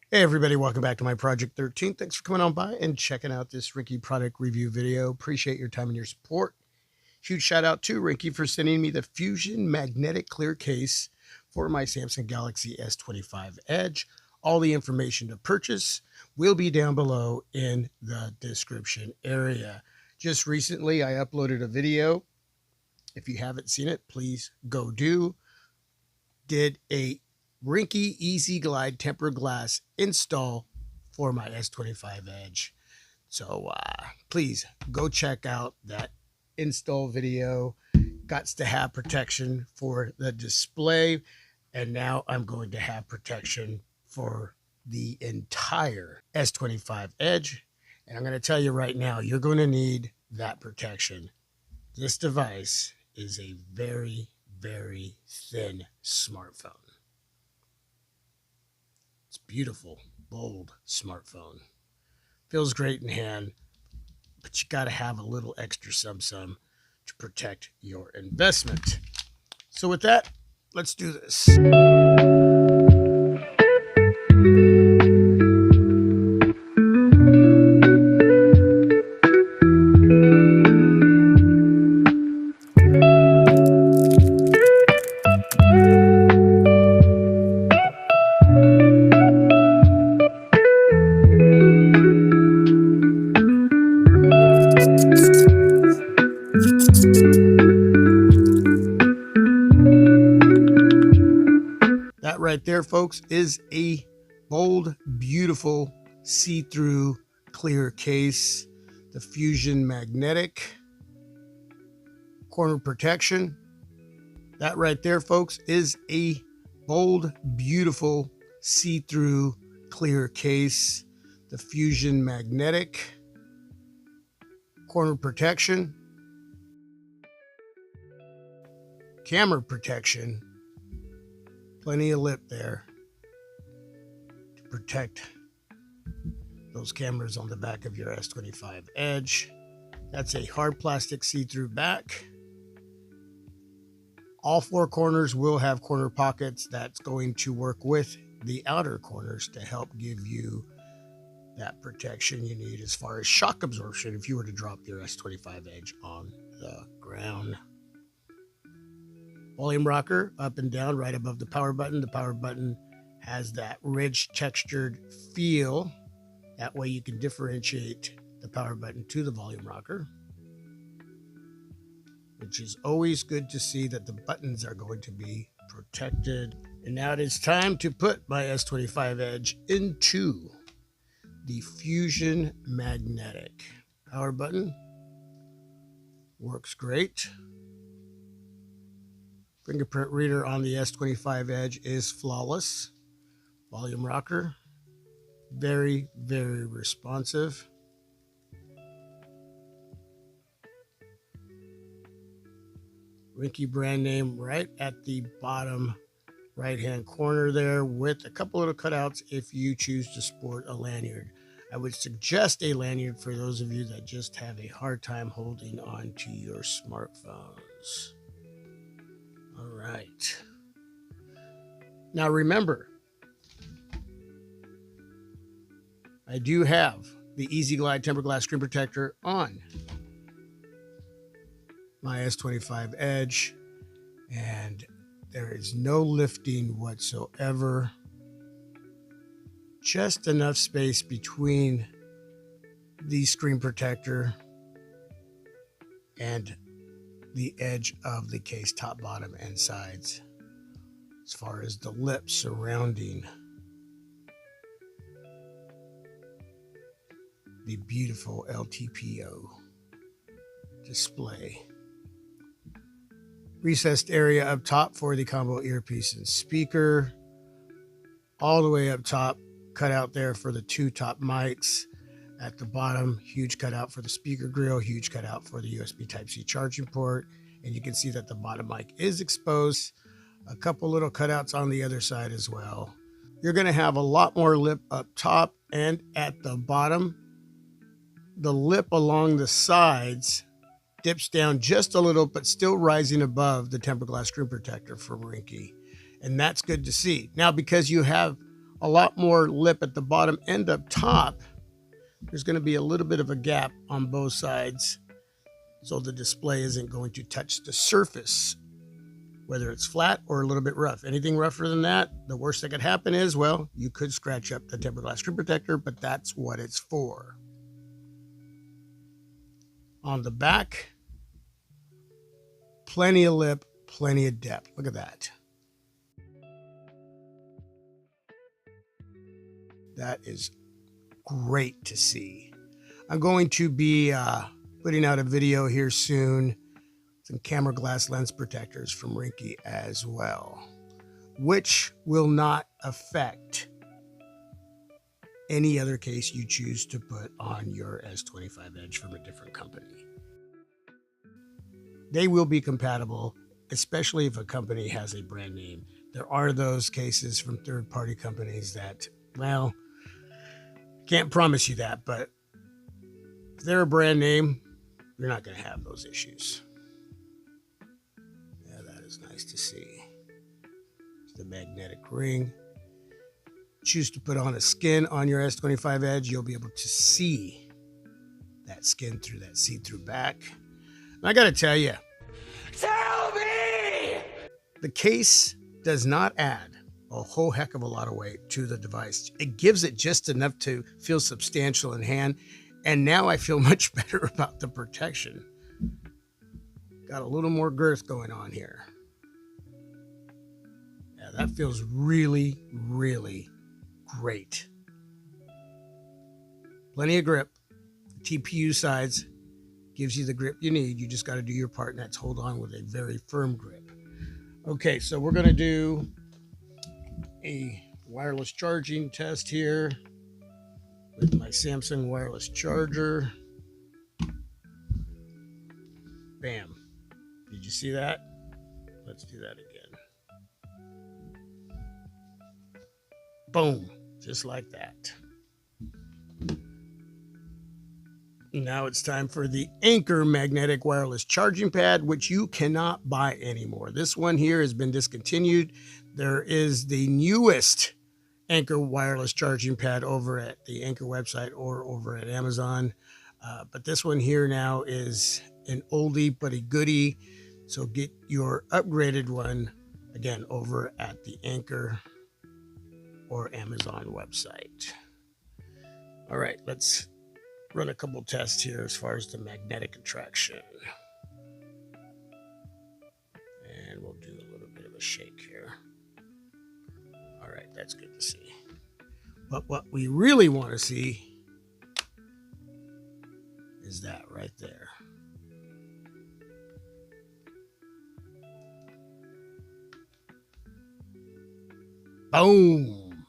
Hey everybody, welcome back to my Project 13. Thanks for coming on by and checking out this Ringke product review video. Appreciate your time and your support. Huge shout out to Ringke for sending me the Fusion Magnetic Clear Case for my Samsung Galaxy S25 Edge. All the information to purchase will be down below in the description area. Just recently, I uploaded a video. If you haven't seen it, please go do. Did a Ringke Easy Glide tempered glass install for my S25 Edge. So please go check out that install video. Gots to have protection for the display. And now I'm going to have protection for the entire S25 Edge. And I'm going to tell you right now, you're going to need that protection. This device is a very, very thin smartphone. It's beautiful, bold smartphone. Feels great in hand, but you got to have a little extra some to protect your investment. So with that, let's do this. That right there, folks, is a bold, beautiful, see-through, clear case. The Fusion Magnetic corner protection. That right there, folks, is a bold, beautiful, see-through, clear case. The Fusion Magnetic corner protection. Camera protection. Plenty of lip there to protect those cameras on the back of your S25 Edge. That's a hard plastic see-through back. All four corners will have corner pockets. That's going to work with the outer corners to help give you that protection you need as far as shock absorption if you were to drop your S25 Edge on the ground. Volume rocker up and down right above the power button. The power button has that rich textured feel. That way you can differentiate the power button to the volume rocker, which is always good to see that the buttons are going to be protected. And now it is time to put my S25 Edge into the Fusion Magnetic. Power button works great. Fingerprint reader on the S25 Edge is flawless. Volume rocker, very, very responsive. Ringke brand name right at the bottom right-hand corner there with a couple little cutouts if you choose to sport a lanyard. I would suggest a lanyard for those of you that just have a hard time holding on to your smartphones. All right. Now remember, I do have the Easy Glide tempered glass screen protector on my S25 Edge, and there is no lifting whatsoever. Just enough space between the screen protector and the edge of the case, top, bottom, and sides, as far as the lip surrounding the beautiful LTPO display. Recessed area up top for the combo earpiece and speaker. All the way up top, cut out there for the two top mics. At the bottom, huge cutout for the speaker grill, huge cutout for the USB Type-C charging port. And you can see that the bottom mic is exposed. A couple little cutouts on the other side as well. You're going to have a lot more lip up top and at the bottom. The lip along the sides dips down just a little, but still rising above the tempered glass screen protector from Ringke. And that's good to see. Now, because you have a lot more lip at the bottom and up top, there's going to be a little bit of a gap on both sides, so the display isn't going to touch the surface, whether it's flat or a little bit rough. Anything rougher than that, the worst that could happen is, well, you could scratch up the tempered glass screen protector, but that's what it's for. On the back, plenty of lip, plenty of depth. Look at that. That is great to see. I'm going to be putting out a video here soon, some camera glass lens protectors from Ringke as well, which will not affect any other case you choose to put on your S25 Edge from a different company. They will be compatible, especially if a company has a brand name. There are those cases from third-party companies that, well, can't promise you that, but if they're a brand name, you're not going to have those issues. Yeah, that is nice to see. It's the magnetic ring. Choose to put on a skin on your S25 Edge, you'll be able to see that skin through that see-through back. And I got to tell you, tell me! The case does not add a whole heck of a lot of weight to the device. It gives it just enough to feel substantial in hand. And now I feel much better about the protection. Got a little more girth going on here. Yeah, that feels really, really great. Plenty of grip. The TPU sides gives you the grip you need. You just got to do your part, and that's hold on with a very firm grip. Okay, so we're going to do a wireless charging test here with my Samsung wireless charger. Bam. Did you see that? Let's do that again. Boom. Just like that. Now it's time for the Anker magnetic wireless charging pad, which you cannot buy anymore. This one here has been discontinued. There is the newest Anker wireless charging pad over at the Anker website or over at Amazon. But this one here now is an oldie but a goodie. So get your upgraded one, again, over at the Anker or Amazon website. All right, let's run a couple tests here as far as the magnetic attraction. And we'll do a little bit of a shake here. All right, that's good to see. But what we really want to see is that right there. Boom.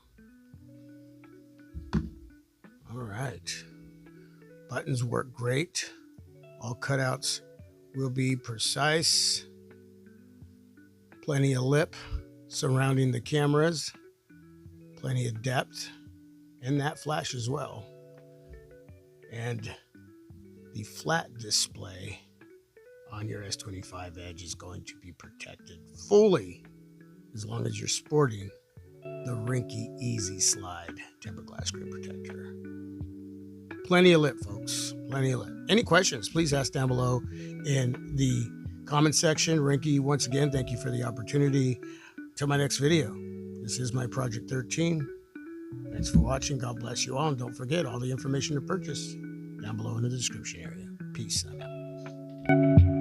All right. Buttons work great. All cutouts will be precise. Plenty of lip surrounding the cameras. Plenty of depth. And that flash as well. And the flat display on your S25 Edge is going to be protected fully as long as you're sporting the Ringke Easy Slide tempered glass screen protector. Plenty of lip, folks. Plenty of lip. Any questions, please ask down below in the comment section. Ringke, once again, thank you for the opportunity. Till my next video. This is my Project 13. Thanks for watching. God bless you all. And don't forget all the information to purchase down below in the description area. Peace. I'm out.